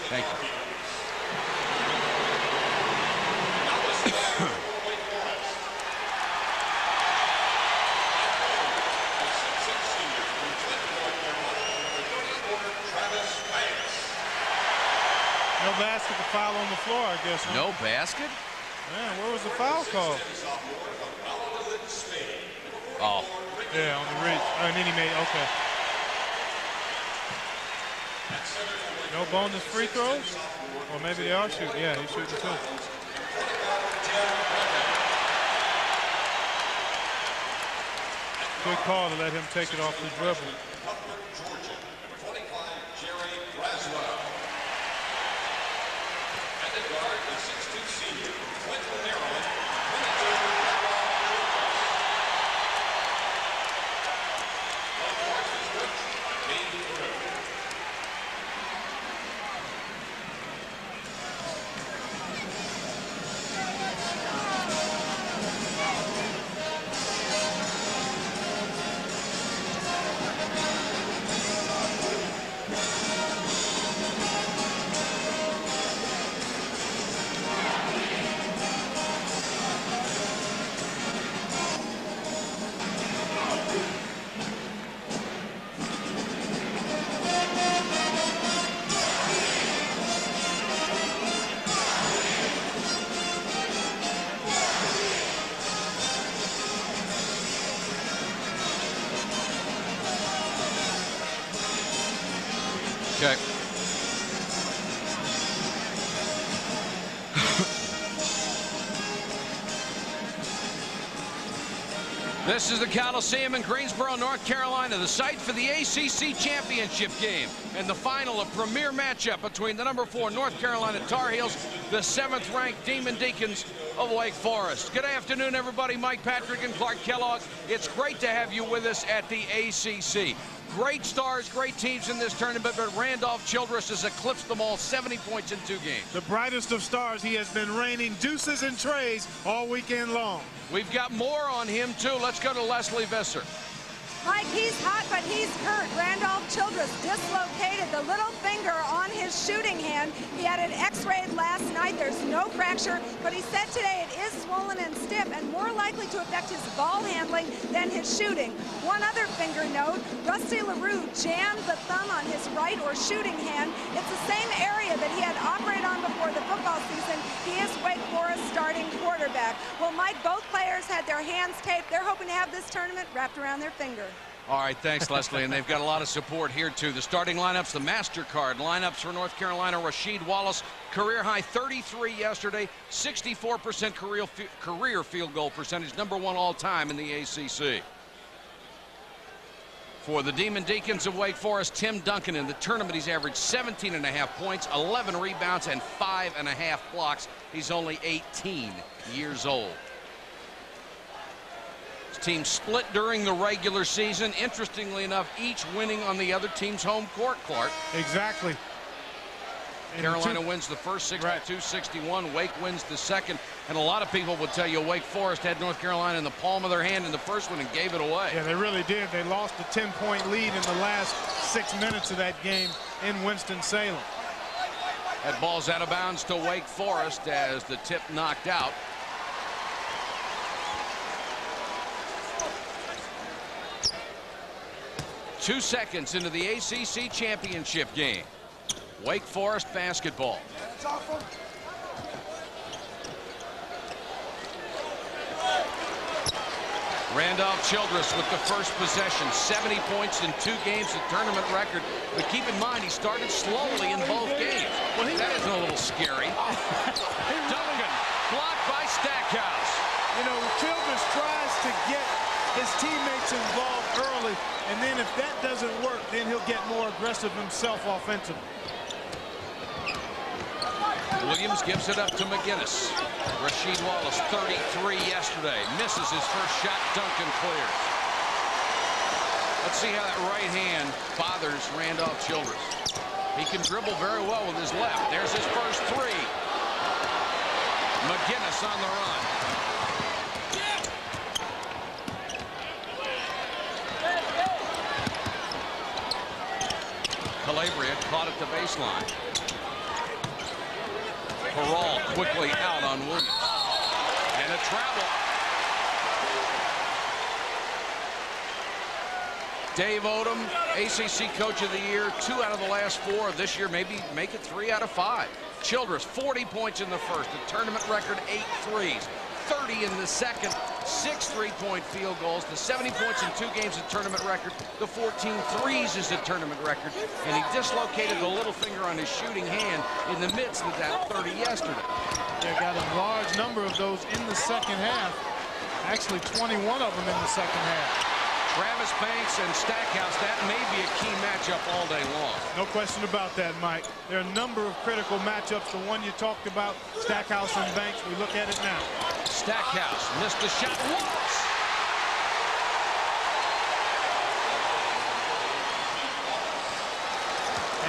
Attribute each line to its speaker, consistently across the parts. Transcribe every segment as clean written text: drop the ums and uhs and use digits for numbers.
Speaker 1: Thank you.
Speaker 2: No basket to foul on the floor, I guess. Huh?
Speaker 1: No basket?
Speaker 2: Man, where was the foul call?
Speaker 1: Oh.
Speaker 2: Yeah, on the reach. And then he made, okay. No bonus free throws? Or maybe they are shooting. Yeah, he's shooting too. Good call to let him take it off the dribble.
Speaker 1: Okay. This is the Coliseum in Greensboro, North Carolina, the site for the ACC championship game and the final, a premier matchup between the #4 North Carolina Tar Heels, the 7th-ranked Demon Deacons of Wake Forest. Good afternoon, everybody. Mike Patrick and Clark Kellogg. It's great to have you with us at the ACC. Great stars, great teams in this tournament, but Randolph Childress has eclipsed them all, 70 points in 2 games.
Speaker 2: The brightest of stars. He has been raining deuces and trays all weekend long.
Speaker 1: We've got more on him, too. Let's go to Leslie Visser.
Speaker 3: Mike, he's hot, but he's hurt. Randolph Childress dislocated the little finger on his shooting hand. He had it x-rayed last night. There's no fracture, but he said today it is swollen and stiff and more likely to affect his ball handling than his shooting. One other finger note, Rusty LaRue jammed the thumb on his right or shooting hand. It's the same area that he had operated on before the football season. He is Wake Forest starting quarterback. Well, Mike, both players had their hands taped. They're hoping to have this tournament wrapped around their finger.
Speaker 1: All right, thanks, Leslie. And they've got a lot of support here, too. The starting lineups, the MasterCard lineups for North Carolina. Rasheed Wallace, career-high 33 yesterday, 64% career field goal percentage, #1 all-time in the ACC. For the Demon Deacons of Wake Forest, Tim Duncan. In the tournament, he's averaged 17.5 points, 11 rebounds, and 5.5 blocks. He's only 18 years old. Team split during the regular season. Interestingly enough, each winning on the other team's home court, Clark.
Speaker 2: Exactly.
Speaker 1: Carolina wins the first 62-61. Wake wins the second. And a lot of people would tell you Wake Forest had North Carolina in the palm of their hand in the first one and gave it away.
Speaker 2: Yeah, they really did. They lost a 10-point lead in the last 6 minutes of that game in Winston-Salem.
Speaker 1: That ball's out of bounds to Wake Forest as the tip knocked out. Two seconds into the ACC championship game. Wake Forest basketball. Randolph Childress with the first possession. 70 points in 2 games, a tournament record. But keep in mind, he started slowly in both games. Well, that isn't a little scary. Duncan, blocked by Stackhouse.
Speaker 2: You know, Childress tries to get his teammates involved early, and then if that doesn't work, then he'll get more aggressive himself offensively.
Speaker 1: Williams gives it up to McGinnis. Rasheed Wallace, 33 yesterday. Misses his first shot. Duncan clears. Let's see how that right hand bothers Randolph Childress. He can dribble very well with his left. There's his first 3. McGinnis on the run. Calabria caught at the baseline. Peral quickly out on Williams. And a travel. Dave Odom, ACC Coach of the Year, 2 out of the last 4. This year, maybe make it 3 out of 5. Childress, 40 points in the first. The tournament record, 8 threes. 30 in the second. 6 3-point field goals. The 70 points in 2 games, the tournament record. The 14 threes is the tournament record. And he dislocated the little finger on his shooting hand in the midst of that 30 yesterday.
Speaker 2: They got a large number of those in the second half. Actually, 21 of them in the second half.
Speaker 1: Travis Banks and Stackhouse, that may be a key matchup all day long.
Speaker 2: No question about that, Mike. There are a number of critical matchups. The one you talked about, Stackhouse and Banks, we look at it now.
Speaker 1: Stackhouse missed the shot. Wallace.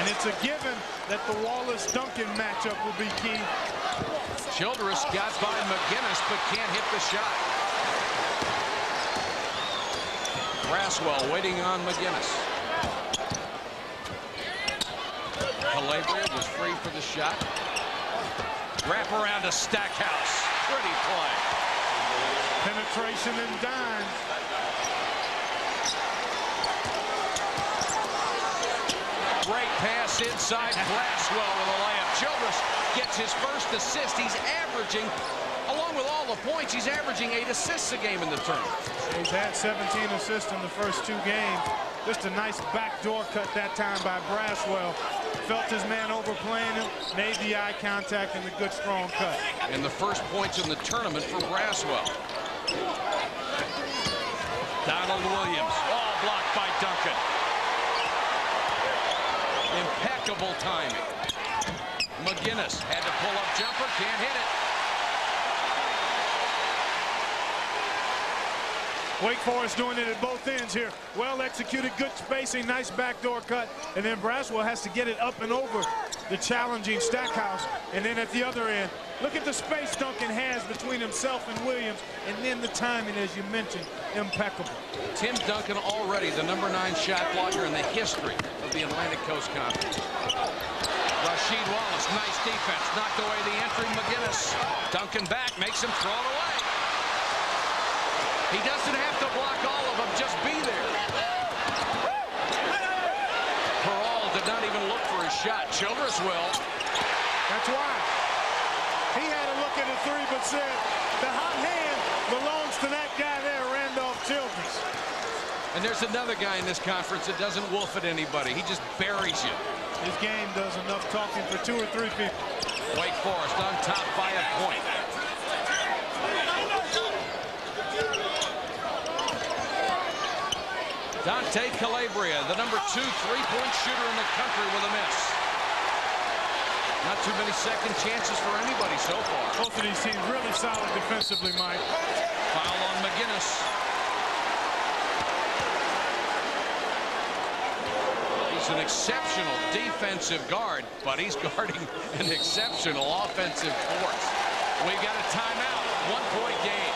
Speaker 2: And it's a given that the Wallace-Duncan matchup will be key.
Speaker 1: Childress got by McGinnis, but can't hit the shot. Braswell waiting on McGinnis. Calabria was free for the shot. Wrap around to Stackhouse. Pretty play.
Speaker 2: Penetration and dime.
Speaker 1: Great pass inside. Braswell with a layup. Childress gets his first assist. He's averaging, along with all the points, he's averaging 8 assists a game in the tournament.
Speaker 2: He's had 17 assists in the first 2 games. Just a nice backdoor cut that time by Braswell. Felt his man overplaying him, made the eye contact, and a good strong cut.
Speaker 1: And the first points in the tournament for Braswell. Donald Williams, all blocked by Duncan. Impeccable timing. McGinnis had to pull up jumper, can't hit it.
Speaker 2: Wake Forest doing it at both ends here. Well executed, good spacing, nice backdoor cut. And then Braswell has to get it up and over the challenging Stackhouse. And then at the other end, look at the space Duncan has between himself and Williams. And then the timing, as you mentioned, impeccable.
Speaker 1: Tim Duncan already the #9 shot blocker in the history of the Atlantic Coast Conference. Rasheed Wallace, nice defense, knocked away the entry. McGinnis, Duncan back, makes him throw it away. He doesn't have to block all of them, just be there. Peral did not even look for his shot. Childress will.
Speaker 2: That's why. He had a look at the 3, but said the hot hand belongs to that guy there, Randolph Childress.
Speaker 1: And there's another guy in this conference that doesn't wolf at anybody. He just buries you.
Speaker 2: His game does enough talking for 2 or 3 people.
Speaker 1: Wake Forest on top by a point. Dante Calabria, the #2 3-point shooter in the country, with a miss. Not too many second chances for anybody so far.
Speaker 2: Both of these teams really solid defensively, Mike.
Speaker 1: Foul on McGinnis. He's an exceptional defensive guard, but he's guarding an exceptional offensive force. We got a timeout, 1-point game.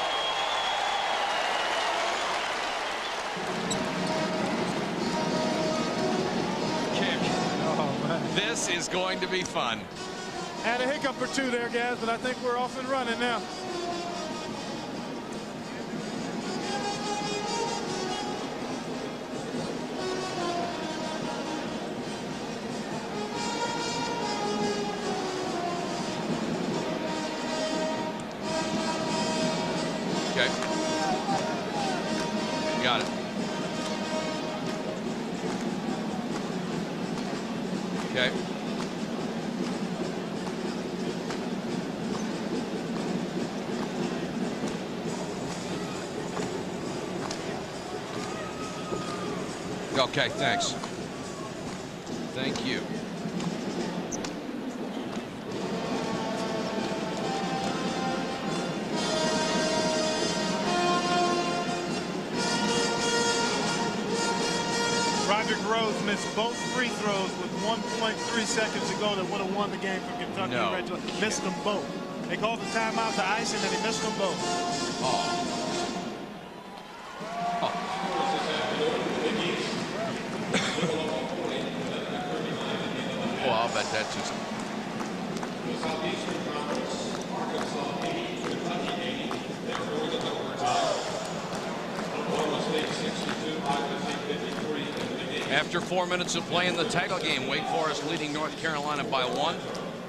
Speaker 1: This is going to be fun.
Speaker 2: Had a hiccup or 2 there, guys, but I think we're off and running now.
Speaker 1: Okay. Got it. Okay. Okay, thanks. Thank you.
Speaker 2: Rose missed both free throws with 1.3 seconds to go that would have won the game for Kentucky.
Speaker 1: No.
Speaker 2: Missed them both. They called the timeout to ice, and then he missed them both.
Speaker 1: Oh. Oh, I'll bet that too. After 4 minutes of play in the title game, Wake Forest leading North Carolina by 1.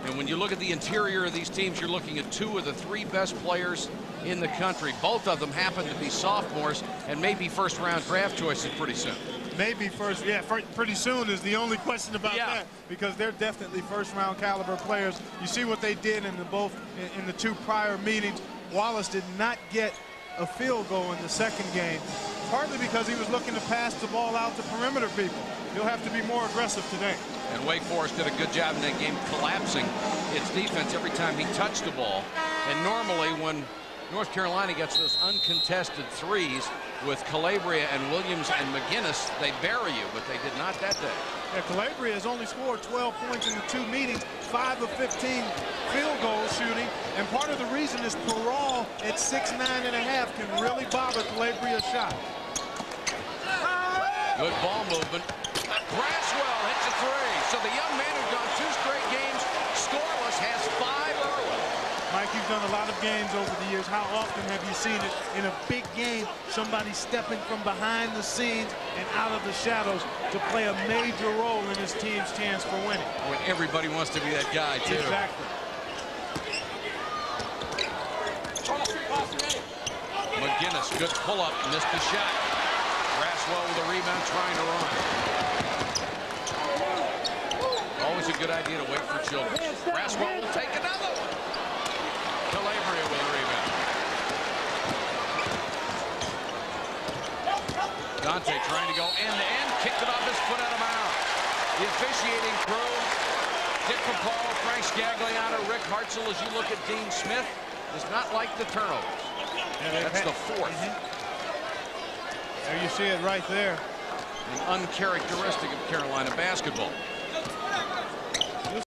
Speaker 1: And when you look at the interior of these teams, you're looking at 2 of the 3 best players in the country. Both of them happen to be sophomores and maybe first-round draft choices pretty soon.
Speaker 2: Maybe first, yeah, pretty soon is the only question about that, because they're definitely first-round caliber players. You see what they did in the 2 prior meetings. Wallace did not get a field goal in the second game, partly because he was looking to pass the ball out to perimeter people. He'll have to be more aggressive today.
Speaker 1: And Wake Forest did a good job in that game collapsing its defense every time he touched the ball. And normally when North Carolina gets those uncontested threes with Calabria and Williams and McGinnis, they bury you, but they did not that day.
Speaker 2: Yeah, Calabria has only scored 12 points in the 2 meetings, 5 of 15 field goal shooting, and part of the reason is Peral at 6'9½" can really bother Calabria's shot.
Speaker 1: Good ball movement. Braswell hits a 3. So the young man who's gone 2 straight games scoreless has 5 early.
Speaker 2: Mike, you've done a lot of games over the years. How often have you seen it in a big game, somebody stepping from behind the scenes and out of the shadows to play a major role in his team's chance for winning?
Speaker 1: When everybody wants to be that guy, too.
Speaker 2: Exactly.
Speaker 1: McGinnis, good pull-up, missed the shot. Braswell with a rebound, trying to run. Always a good idea to wait for Childress. Braswell will take another one. Calabria with a rebound. Dante trying to go end-to-end, kicked it off his foot out of bounds. The officiating crew, Dick Paul, Frank Scagliano, Rick Hartzell, as you look at Dean Smith, does not like the turnovers. That's the 4th.
Speaker 2: There you see it right there.
Speaker 1: An uncharacteristic of Carolina basketball.